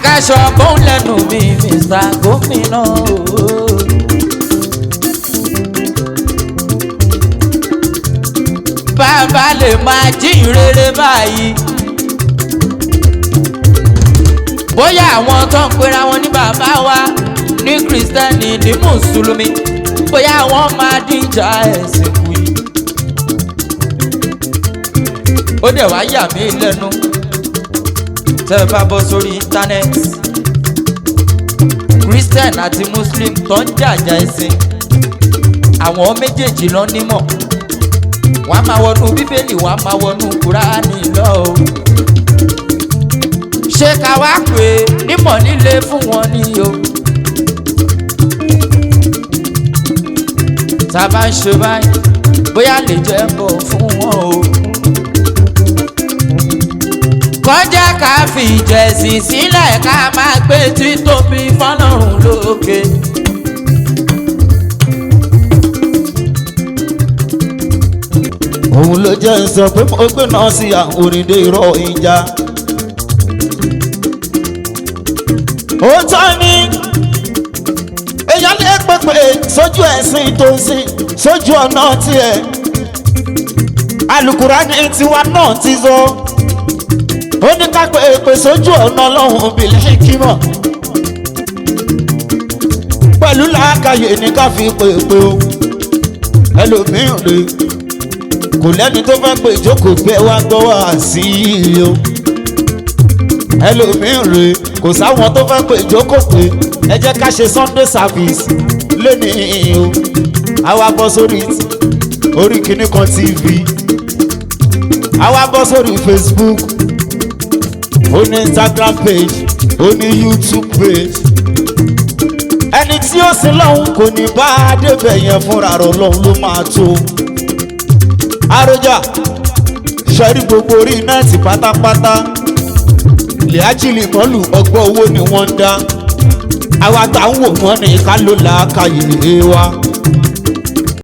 Akasho bọ́n lẹ́nu mi Mr. Gómìnà. Bàbá lè máa jíìn rere báyìí. Bóyá àwọn tó ń pera wọn ní bàbá wa ní Kristẹni ní Mùsùlùmí, bóyá wọ́n máa díjà ẹ̀sìn kù yìí. Ó dẹ̀ wá yà mí lẹ́nu tẹ́ ẹ bá bọ́ sórí íńtánẹ́ẹ̀tì. Christian àti Muslim tó ń jàjà ẹ̀sìn, àwọn méjèèjì lọ nímọ̀. Wọ́n á máa wọnú Bíbélì, wọ́n á máa wọnú Kùránì lọ o. Ṣé ká wá pé nímọ̀ líle fún wọn ni o? Tá a bá ń ṣe báyìí, bóyá lè jẹ́ bọ̀ fún wọn o. Kọjá ká fi ìjẹ̀sìn sílẹ̀ ká máa gbé títóbi fọ́lọ́run lókè. Òun ló jẹ́ ń sọ pé mo gbé náà sí àwọn òrìndé irọ́ ìjà. Òótọ́ ni èèyàn lè pèpè sójú ẹ̀sìn tó ń sìn sójú ọ̀nà tiẹ̀. Àlùkùránì tiwa náà ti sọ. Ó ní ká pèpè sójú ọ̀nà Ọlọ́run bil hikmah. Pẹ̀lú làákàyè ní ká fi pèpè o. Ẹlòmíràn lè kò lẹ́ni tó fẹ́ pé ìjókòó pé wá gbọ́ wá sí i o. Ẹlòmíràn rè kò sáwọn tó fẹ́ pé ìjókòó pé ẹ jẹ́ ká ṣe Sunday service lénìí o. Àwa bọ́ sórí orí kìíní kan TV, àwa bọ́ sórí Facebook, ó ní Instagram page, ó ní YouTube page. Ẹni tí ó sin lọ́hùn kò ní bá a débẹ̀ yẹn fúnra rẹ̀ Ọlọ́run ló máa tó. Arojah ṣẹ́rí gbogbo orí nẹ́ẹ̀tì pátápátá lẹ́ájìlì mọ́lù ọgbọ́n owó ni wọ́n ń dá. Àwa tá ń wò wọ́n ní ká ló làákàyè wa.